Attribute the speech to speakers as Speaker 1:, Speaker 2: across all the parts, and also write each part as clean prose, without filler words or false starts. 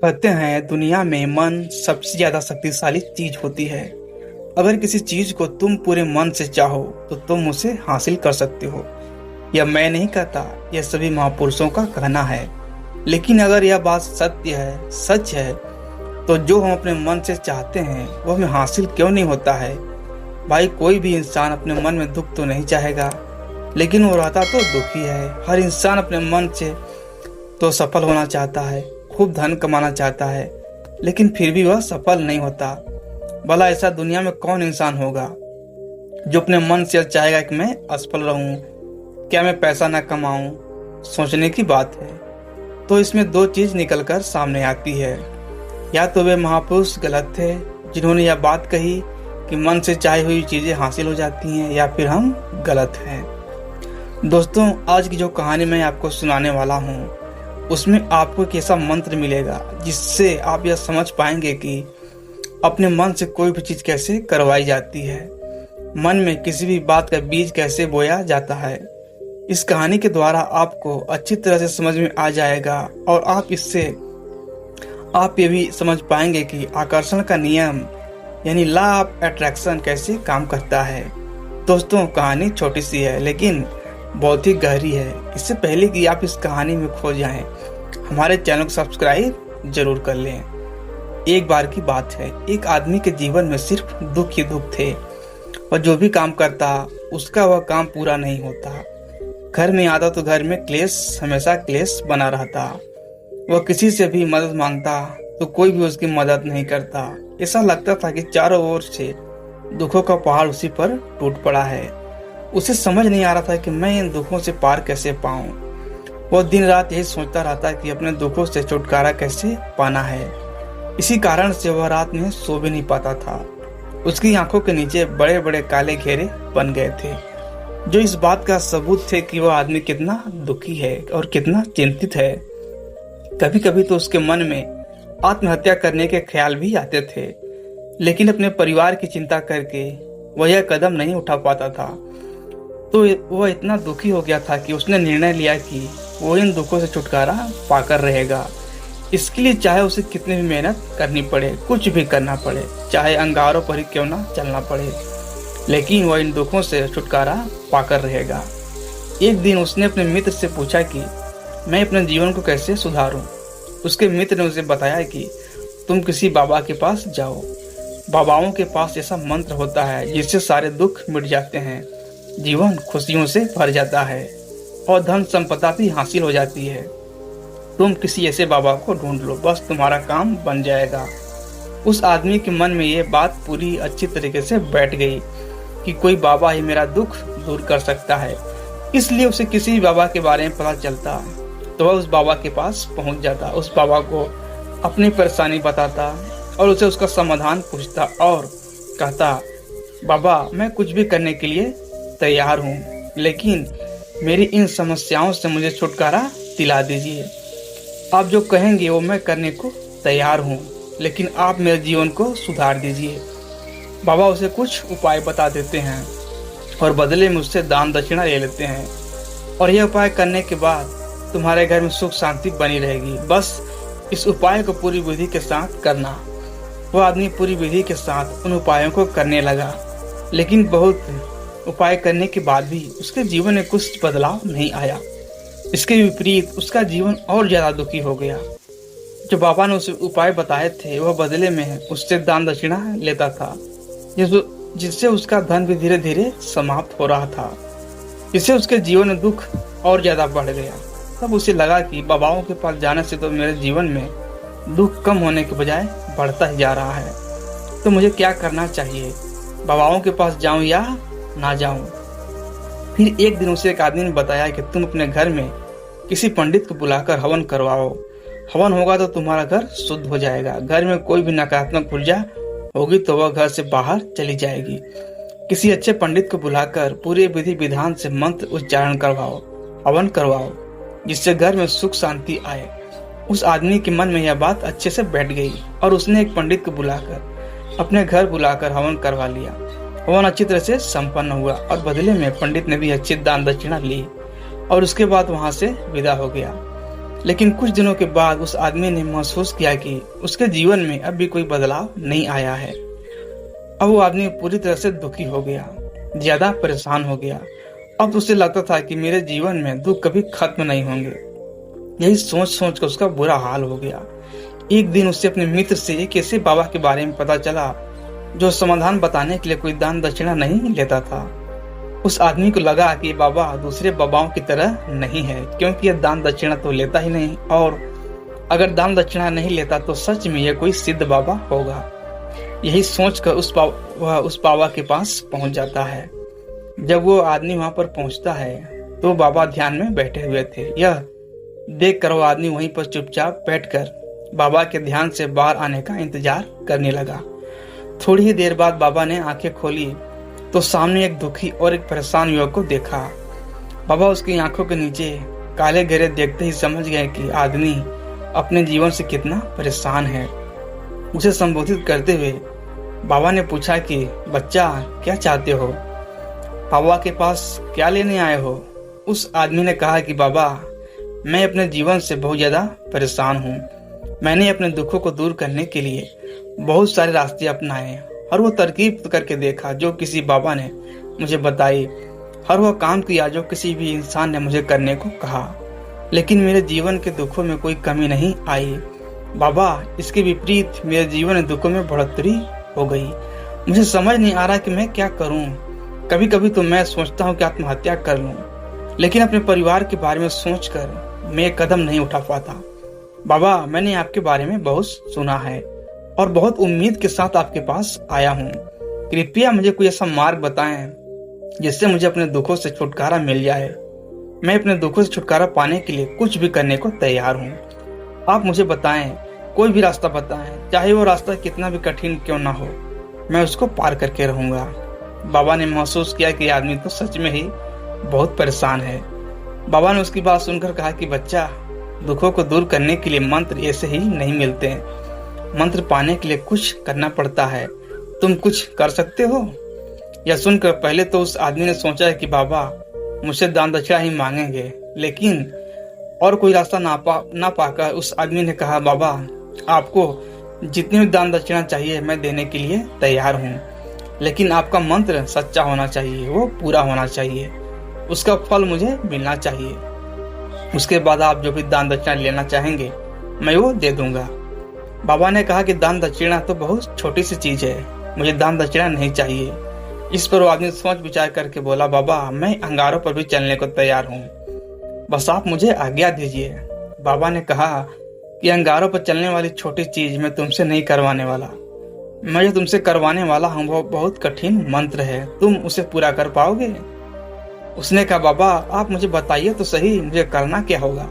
Speaker 1: कहते हैं दुनिया में मन सबसे ज्यादा शक्तिशाली चीज होती है। अगर किसी चीज को तुम पूरे मन से चाहो तो तुम उसे हासिल कर सकते हो। यह मैं नहीं कहता, यह सभी महापुरुषों का कहना है। लेकिन अगर यह बात सत्य है, सच है, तो जो हम अपने मन से चाहते हैं वो हमें हासिल क्यों नहीं होता है। भाई, कोई भी इंसान अपने मन में दुख तो नहीं चाहेगा, लेकिन वो रहता तो दुखी है। हर इंसान अपने मन से तो सफल होना चाहता है, खूब धन कमाना चाहता है, लेकिन फिर भी वह सफल नहीं होता। भला ऐसा दुनिया में कौन इंसान होगा जो अपने मन से चाहेगा कि मैं असफल रहूं, क्या मैं पैसा ना कमाऊं। सोचने की बात है। तो इसमें दो चीज निकलकर सामने आती है। या तो वे महापुरुष गलत थे जिन्होंने यह बात कही कि मन से चाही हुई चीजें हासिल हो जाती हैं, या फिर हम गलत हैं। दोस्तों, आज की जो कहानी मैं आपको सुनाने वाला हूँ उसमें आपको एक ऐसा मंत्र मिलेगा जिससे आप यह समझ पाएंगे कि अपने मन से कोई भी चीज कैसे करवाई जाती है, मन में किसी भी बात का बीज कैसे बोया जाता है। इस कहानी के द्वारा आपको अच्छी तरह से समझ में आ जाएगा और आप ये भी समझ पाएंगे कि आकर्षण का नियम यानी लॉ ऑफ अट्रैक्शन कैसे काम करता है। दोस्तों, कहानी छोटी सी है लेकिन बहुत ही गहरी है। इससे पहले कि आप इस कहानी में खो जाएं, हमारे चैनल को सब्सक्राइब जरूर कर लें। एक बार की बात है, एक आदमी के जीवन में सिर्फ दुख ही दुख थे और जो भी काम करता उसका वह काम पूरा नहीं होता। घर में आता तो घर में क्लेश, हमेशा क्लेश बना रहता। वह किसी से भी मदद मांगता तो कोई भी उसकी मदद नहीं करता। ऐसा लगता था कि चारों ओर से दुखों का पहाड़ उसी पर टूट पड़ा है। उसे समझ नहीं आ रहा था कि मैं इन दुखों से पार कैसे पाऊं। वो दिन रात यही सोचता रहता कि अपने दुखों से छुटकारा कैसे पाना है। इसी कारण से वह रात में सो भी नहीं पाता था। उसकी आंखों के नीचे बड़े बड़े काले घेरे बन गए थे, जो इस बात का सबूत थे कि वह आदमी कितना दुखी है और कितना चिंतित है। कभी कभी तो उसके मन में आत्महत्या करने के ख्याल भी आते थे, लेकिन अपने परिवार की चिंता करके वह यह कदम नहीं उठा पाता था। तो वह इतना दुखी हो गया था कि उसने निर्णय लिया कि वो इन दुखों से छुटकारा पाकर रहेगा। इसके लिए चाहे उसे कितनी भी मेहनत करनी पड़े, कुछ भी करना पड़े, चाहे अंगारों पर ही क्यों ना चलना पड़े, लेकिन वह इन दुखों से छुटकारा पाकर रहेगा। एक दिन उसने अपने मित्र से पूछा कि मैं अपने जीवन को कैसे सुधारूं। उसके मित्र ने उसे बताया कि तुम किसी बाबा के पास जाओ। बाबाओं के पास ऐसा मंत्र होता है जिससे सारे दुख मिट जाते हैं, जीवन खुशियों से भर जाता है और धन संपदा भी हासिल हो जाती है। तुम किसी ऐसे बाबा को ढूंढ लो, बस तुम्हारा काम बन जाएगा। उस आदमी के मन में ये बात पूरी अच्छी तरीके से बैठ गई कि कोई बाबा ही मेरा दुख दूर कर सकता है। इसलिए उसे किसी भी बाबा के बारे में पता चलता तो वह उस बाबा के पास पहुंच जाता, उस बाबा को अपनी परेशानी बताता और उसे उसका समाधान पूछता और कहता, बाबा मैं कुछ भी करने के लिए तैयार हूँ, लेकिन मेरी इन समस्याओं से मुझे छुटकारा दिला दीजिए। आप जो कहेंगे वो मैं करने को तैयार हूँ, लेकिन आप मेरे जीवन को सुधार दीजिए। बाबा उसे कुछ उपाय बता देते हैं और बदले में उससे दान दक्षिणा ले लेते हैं, और यह उपाय करने के बाद तुम्हारे घर में सुख शांति बनी रहेगी। बस इस उपाय को पूरी विधि के साथ करना। वह आदमी पूरी विधि के साथ उन उपायों को करने लगा, लेकिन बहुत उपाय करने के बाद भी उसके जीवन में कुछ बदलाव नहीं आया। इसके विपरीत उसका जीवन और ज्यादा दुखी हो गया। जो बाबा ने उसे उपाय बताए थे वह बदले में उससे दान दक्षिणा लेता था, जिससे उसका धन भी धीरे धीरे समाप्त हो रहा था। इससे उसके जीवन में दुख और ज्यादा बढ़ गया। तब उसे लगा कि बाबाओं के पास जाने से तो मेरे जीवन में दुख कम होने के बजाय बढ़ता ही जा रहा है। तो मुझे क्या करना चाहिए, बाबाओं के पास जाऊं या ना जाऊं। फिर एक दिन उसे एक आदमी ने बताया कि तुम अपने घर में किसी पंडित को बुलाकर हवन करवाओ। हवन होगा तो तुम्हारा घर शुद्ध हो जाएगा। घर में कोई भी नकारात्मक ऊर्जा होगी तो वह घर से बाहर चली जाएगी। किसी अच्छे पंडित को बुलाकर पूरे विधि विधान से मंत्र उच्चारण करवाओ, हवन करवाओ, जिससे घर में सुख शांति आए। उस आदमी के मन में यह बात अच्छे से बैठ गई और उसने एक पंडित को बुलाकर अपने घर बुलाकर हवन करवा लिया। हवन अच्छी तरह से संपन्न हुआ और बदले में पंडित ने भी अच्छी दान दक्षिणा ली और उसके बाद वहां से विदा हो गया। लेकिन कुछ दिनों के बाद उस आदमी ने महसूस किया कि उसके जीवन में अब भी कोई बदलाव नहीं आया है। अब वो आदमी पूरी तरह से दुखी हो गया, ज्यादा परेशान हो गया। अब उसे लगता था कि मेरे जीवन में दुख कभी खत्म नहीं होंगे। यही सोच सोच कर उसका बुरा हाल हो गया। एक दिन उसे अपने मित्र से एक ऐसे बाबा के बारे में पता चला जो समाधान बताने के लिए कोई दान दक्षिणा नहीं लेता था। उस आदमी को लगा कि बाबा दूसरे बाबाओं की तरह नहीं है, क्योंकि यह दान दक्षिणा तो लेता ही नहीं, और अगर दान दक्षिणा नहीं लेता तो सच में यह कोई सिद्ध बाबा होगा। यही सोचकर वह उस बाबा के पास पहुंच जाता है। जब वो आदमी वहां पर पहुंचता है तो बाबा ध्यान में बैठे हुए थे। यह देखकर वो आदमी वहीं पर चुपचाप बैठकर बाबा के ध्यान से बाहर आने का इंतजार करने लगा। थोड़ी ही देर बाद बाबा ने आंखें खोली तो सामने एक दुखी और एक परेशान युवक को देखा। बाबा उसकी आंखों के नीचे काले घेरे देखते ही समझ गए कि आदमी अपने जीवन से कितना परेशान है। उसे संबोधित करते हुए बाबा ने पूछा कि बच्चा, क्या चाहते हो? बाबा के पास क्या लेने आए हो? उस आदमी ने कहा कि बाबा, मैं अपने जीवन से बहुत ज्यादा परेशान हूँ। मैंने अपने दुखों को दूर करने के लिए बहुत सारे रास्ते अपनाए, हर वो तरकीब करके देखा जो किसी बाबा ने मुझे बताई, हर वो काम किया जो किसी भी इंसान ने मुझे करने को कहा, लेकिन मेरे जीवन के दुखों में कोई कमी नहीं आई। बाबा, इसके विपरीत मेरे जीवन में दुखों में बढ़ोतरी हो गई। मुझे समझ नहीं आ रहा कि मैं क्या करूं। कभी कभी तो मैं सोचता हूं कि आत्महत्या कर लूं, लेकिन अपने परिवार के बारे में सोचकर मैं एक कदम नहीं उठा पाता। बाबा, मैंने आपके बारे में बहुत सुना है और बहुत उम्मीद के साथ आपके पास आया हूँ। कृपया मुझे कोई ऐसा मार्ग बताएं जिससे मुझे अपने दुखों से छुटकारा मिल जाए। मैं अपने दुखों से छुटकारा पाने के लिए कुछ भी करने को तैयार हूँ। आप मुझे बताएं, कोई भी रास्ता बताएं, चाहे वो रास्ता कितना भी कठिन क्यों ना हो, मैं उसको पार करके रहूंगा। बाबा ने महसूस किया कि आदमी तो सच में ही बहुत परेशान है। बाबा ने उसकी बात सुनकर कहा कि बच्चा, दुखों को दूर करने के लिए मंत्र ऐसे ही नहीं मिलते हैं। मंत्र पाने के लिए कुछ करना पड़ता है। तुम कुछ कर सकते हो? यह सुनकर पहले तो उस आदमी ने सोचा कि बाबा मुझसे दान दक्षिणा ही मांगेंगे, लेकिन और कोई रास्ता ना पाकर उस आदमी ने कहा, बाबा, आपको जितनी भी दान दक्षिणा चाहिए मैं देने के लिए तैयार हूँ, लेकिन आपका मंत्र सच्चा होना चाहिए, वो पूरा होना चाहिए, उसका फल मुझे मिलना चाहिए। उसके बाद आप जो भी दान दक्षिणा लेना चाहेंगे मैं वो दे दूंगा। बाबा ने कहा कि दान दक्षिणा तो बहुत छोटी सी चीज है, मुझे दान दक्षिणा नहीं चाहिए। इस पर वो आदमी सोच विचार करके बोला, बाबा, मैं अंगारों पर भी चलने को तैयार हूँ, बस आप मुझे आज्ञा दीजिए। बाबा ने कहा कि अंगारों पर चलने वाली छोटी चीज मैं तुमसे नहीं करवाने वाला। मैं जो तुमसे करवाने वाला हूँ वो बहुत कठिन मंत्र है, तुम उसे पूरा कर पाओगे? उसने कहा, बाबा, आप मुझे बताइए तो सही, मुझे करना क्या होगा?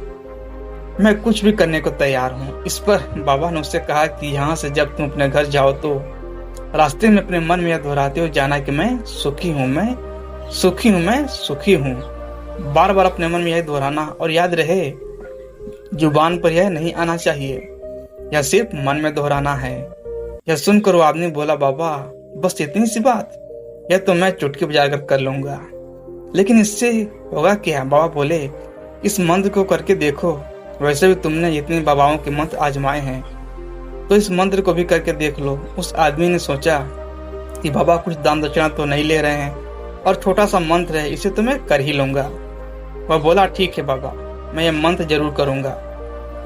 Speaker 1: मैं कुछ भी करने को तैयार हूँ। इस पर बाबा ने उससे कहा कि यहाँ से जब तुम अपने घर जाओ तो रास्ते में अपने मन में यह दोहराते हो जाना कि मैं सुखी हूँ, मैं सुखी हूँ, मैं सुखी हूँ। बार बार अपने मन में यह दोहराना, और याद रहे जुबान पर यह नहीं आना चाहिए, यह सिर्फ मन में दोहराना है। यह सुनकर वो आदमी बोला, बाबा, बस इतनी सी बात? यह तो मैं चुटकी बजाकर कर लूंगा, लेकिन इससे होगा क्या? बाबा बोले, इस मंत्र को करके देखो, वैसे भी तुमने इतने बाबाओं के मंत्र आजमाए हैं तो इस मंत्र को भी करके देख लो। उस आदमी ने सोचा कि बाबा कुछ दान दक्षिणा तो नहीं ले रहे हैं और छोटा सा मंत्र है, इसे तो मैं कर ही लूंगा। वह बोला, ठीक है बाबा, मैं ये मंत्र जरूर करूंगा।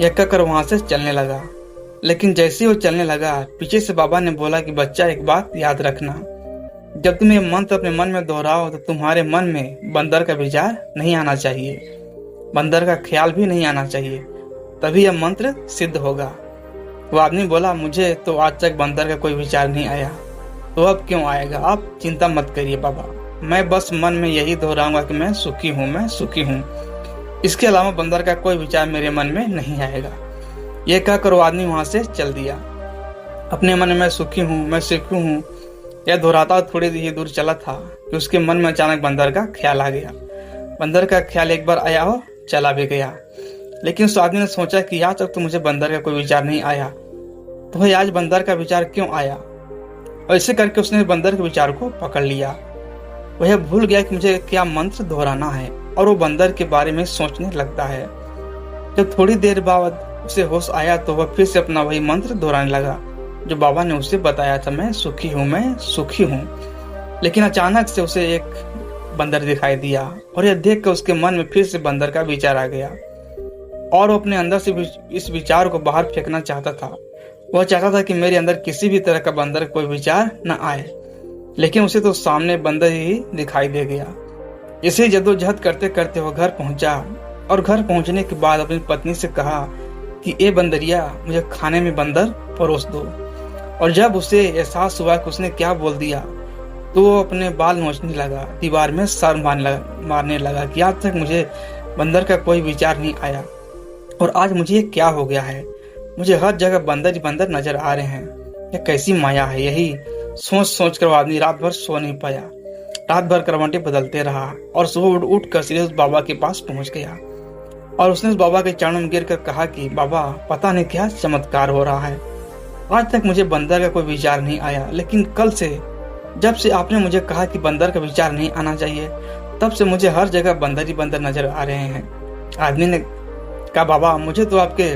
Speaker 1: यह कहकर वहां से चलने लगा, लेकिन जैसे वो चलने लगा पीछे से बाबा ने बोला कि बच्चा, एक बात याद रखना, जब तुम ये मंत्र अपने मन में दोहराओ तो तुम्हारे मन में बंदर का विचार नहीं आना चाहिए, बंदर का ख्याल भी नहीं आना चाहिए, तभी यह मंत्र सिद्ध होगा। वो आदमी बोला, मुझे तो आज तक बंदर का कोई विचार नहीं आया, तो अब क्यों आएगा? आप चिंता मत करिए बाबा, मैं बस मन में यही दोहराऊंगा कि मैं सुखी हूँ, मैं सुखी हूँ। इसके अलावा बंदर का कोई विचार मेरे मन में नहीं आएगा। यह कहकर वो आदमी वहां से चल दिया। अपने मन में सुखी हूँ, मैं सुखी हूँ यह दोहराता थोड़ी ही दूर चला था कि उसके मन में अचानक बंदर का ख्याल आ गया। बंदर का ख्याल एक बार आया हो चला भी गया, लेकिन उस आदमी ने सोचा कि आज तक तो मुझे बंदर का कोई विचार नहीं आया, तो भाई आज बंदर का विचार क्यों आया? और ऐसे करके उसने बंदर के विचार को पकड़ लिया। वह भूल गया कि मुझे क्या मंत्र दोहराना है और वो बंदर के बारे में सोचने लगता है। जब थोड़ी देर बाद उसे होश आया तो वह फिर से अपना वही मंत्र दोहराने लगा जो बाबा ने उसे बताया था, मैं सुखी हूँ, मैं सुखी हूँ। लेकिन अचानक से उसे एक बंदर दिखाई दिया और यह देख कर उसके मन में फिर से बंदर का विचार आ गया और वो अपने अंदर से इस विचार को बाहर फेंकना चाहता था। वह चाहता था कि मेरे अंदर किसी भी तरह का बंदर कोई विचार न आए, लेकिन उसे तो सामने बंदर ही दिखाई दे गया। इसे जद्दोजहद करते करते वह घर पहुंचा और घर पहुंचने के बाद अपनी पत्नी से कहा कि ए बंदरिया, मुझे खाने में बंदर परोस दो। और जब उसे एहसास हुआ कि उसने क्या बोल दिया तो वो अपने बाल नोचने लगा, दीवार में सर मारने लगा कि आज तक मुझे बंदर का कोई विचार नहीं आया और आज मुझे क्या हो गया है। मुझे हर जगह बंदर ही बंदर नजर आ रहे हैं, यह कैसी माया है। यही सोच सोच कर आदमी रात भर सो नहीं पाया, रात भर करवटें बदलते रहा और सुबह उठ कर सीधे उस बाबा के पास पहुंच गया और उसने उस बाबा के चरणों में गिर कर कहा कि बाबा, पता नहीं क्या चमत्कार हो रहा है। आज तक मुझे बंदर का कोई विचार नहीं आया, लेकिन कल से जब से आपने मुझे कहा कि बंदर का विचार नहीं आना चाहिए, तब से मुझे हर जगह बंदर ही बंदर नजर आ रहे हैं। आदमी ने कहा, बाबा, मुझे तो आपके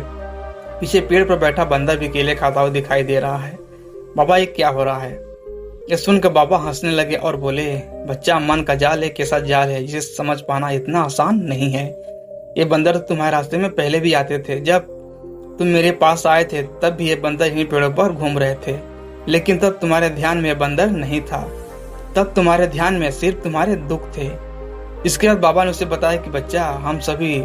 Speaker 1: पीछे पेड़ पर बैठा बंदर भी केले खाता हुआ दिखाई दे रहा है। बाबा, ये क्या हो रहा है? ये सुनकर बाबा हंसने लगे और बोले, बच्चा, मन का जाल एक ऐसा जाल है जिसे समझ पाना इतना आसान नहीं है। ये बंदर तुम्हारे रास्ते में पहले भी आते थे। जब तुम मेरे पास आए थे तब भी ये बंदर इन्हीं पेड़ों पर घूम रहे थे, लेकिन तब तुम्हारे ध्यान में बंदर नहीं था। तब तुम्हारे ध्यान में सिर्फ तुम्हारे दुख थे। इसके बाद बाबा ने उसे बताया कि बच्चा, हम सभी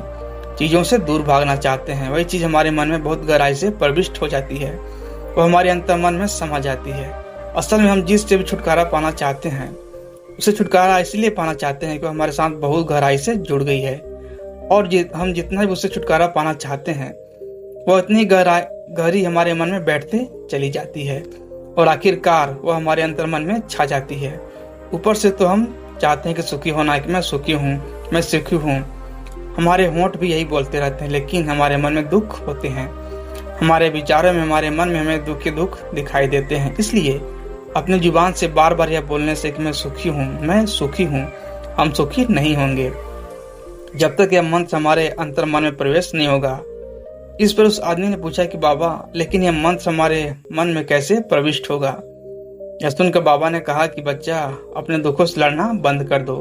Speaker 1: चीजों से दूर भागना चाहते हैं। वही चीज हमारे मन में बहुत गहराई से प्रविष्ट हो जाती है, वो हमारे अंतर्मन में समा जाती है। असल में हम जिससे भी छुटकारा पाना चाहते हैं उसे छुटकारा इसलिए पाना चाहते हैं कि हमारे साथ बहुत गहराई से जुड़ गई है और हम जितना भी उससे छुटकारा पाना चाहते हैं वो इतनी गहरी हमारे मन में बैठते चली जाती है और आखिरकार वो हमारे अंतर्मन में छा जाती है। ऊपर से तो हम चाहते हैं कि सुखी होना, कि मैं सुखी हूँ, मैं सुखी हूँ। हमारे होंठ भी यही बोलते रहते हैं, लेकिन हमारे मन में दुख होते हैं। हमारे विचारों में, हमारे मन में हमें दुख दिखाई देते हैं। इसलिए अपनी जुबान से बार बार यह बोलने से कि मैं सुखी हूँ, मैं सुखी हूँ, हम सुखी नहीं होंगे जब तक यह मंत्र हमारे अंतर्मन में प्रवेश नहीं होगा। इस पर उस आदमी ने पूछा कि बाबा, लेकिन यह मंत्र हमारे मन में कैसे प्रविष्ट होगा? यह सुनकर बाबा ने कहा कि बच्चा, अपने दुखों से लड़ना बंद कर दो।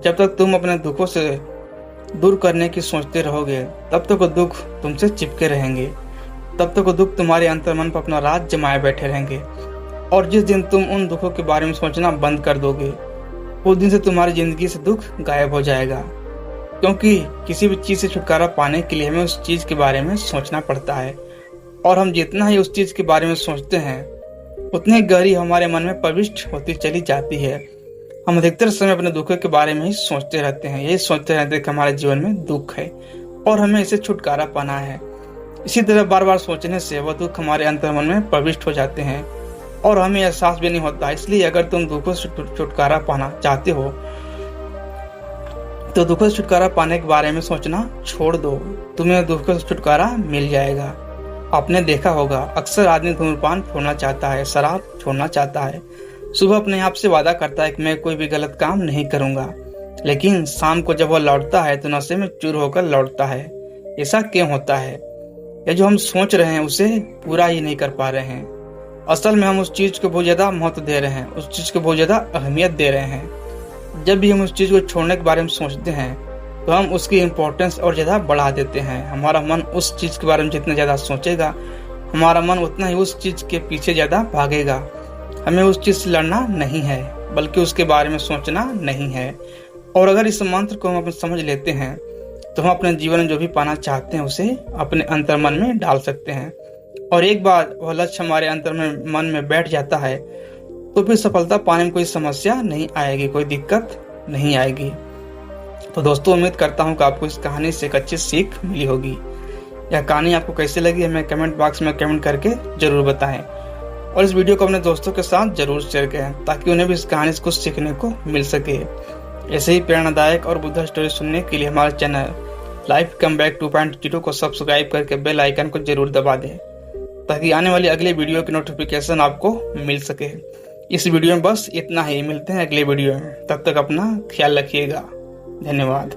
Speaker 1: जब तक तुम अपने दुखों से दूर करने की सोचते रहोगे तब तक वो दुख तुमसे चिपके रहेंगे, तब तक वो दुख तुम्हारे अंतर्मन पर अपना राज जमाए बैठे रहेंगे। और जिस दिन तुम उन दुखों के बारे में सोचना बंद कर दोगे, उस दिन से तुम्हारी जिंदगी से दुख गायब हो जाएगा। क्योंकि किसी भी चीज से छुटकारा पाने के लिए हमें उस चीज के बारे में सोचना पड़ता है और हम जितना ही उस चीज के बारे में सोचते हैं उतनी गहरी हमारे मन में प्रविष्ट होती चली जाती है। हम अधिकतर समय अपने दुखों के बारे में ही सोचते रहते हैं, यही सोचते रहते हैं कि हमारे जीवन में दुख है और हमें इसे छुटकारा पाना है। इसी तरह बार बार सोचने से वह दुख हमारे अंतर्मन में प्रविष्ट हो जाते हैं और हमें एहसास भी नहीं होता। इसलिए अगर तुम दुखों से छुटकारा पाना चाहते हो तो दुखों से छुटकारा पाने के बारे में सोचना छोड़ दो, तुम्हें दुखों से छुटकारा मिल जाएगा। आपने देखा होगा, अक्सर आदमी धूम्रपान छोड़ना चाहता है, शराब छोड़ना चाहता है, सुबह अपने आप से वादा करता है कि मैं कोई भी गलत काम नहीं करूंगा, लेकिन शाम को जब वह लौटता है तो नशे में चूर होकर लौटता है। ऐसा क्यों होता है? ये जो हम सोच रहे हैं उसे पूरा ही नहीं कर पा रहे हैं। असल में हम उस चीज को बहुत ज्यादा महत्व दे रहे हैं, उस चीज को बहुत ज्यादा अहमियत दे रहे हैं। जब भी हम उस चीज को छोड़ने के बारे में सोचते हैं तो हम उसकी इम्पोर्टेंस और ज्यादा बढ़ा देते हैं। हमारा मन उस चीज के बारे में जितना ज्यादा सोचेगा, हमारा मन उतना ही उस चीज के पीछे ज्यादा भागेगा। हमें उस चीज से लड़ना नहीं है, बल्कि उसके बारे में सोचना नहीं है। और अगर इस मंत्र को हम अपने समझ लेते हैं तो हम अपने जीवन में जो भी पाना चाहते हैं उसे अपने अंतर्मन में डाल सकते हैं। और एक बार वह लक्ष्य हमारे अंतर्मन में बैठ जाता है तो फिर सफलता पाने में कोई समस्या नहीं आएगी, कोई दिक्कत नहीं आएगी। तो दोस्तों, उम्मीद करता हूँ कि आपको इस कहानी से एक अच्छी सीख मिली होगी। यह कहानी आपको कैसी लगी हमें कमेंट बॉक्स में कमेंट करके जरूर बताएं और इस वीडियो को अपने दोस्तों के साथ जरूर शेयर करें ताकि उन्हें भी इस कहानी से कुछ सीखने को मिल सके। ऐसे ही प्रेरणादायक और बुद्ध स्टोरी सुनने के लिए हमारे चैनल लाइफ कम बैक 2.0 को सब्सक्राइब करके बेल आइकन को जरूर दबा दें ताकि आने वाली अगले वीडियो की नोटिफिकेशन आपको मिल सके। इस वीडियो में बस इतना ही, मिलते हैं अगले वीडियो में, तब तक अपना ख्याल रखिएगा। धन्यवाद।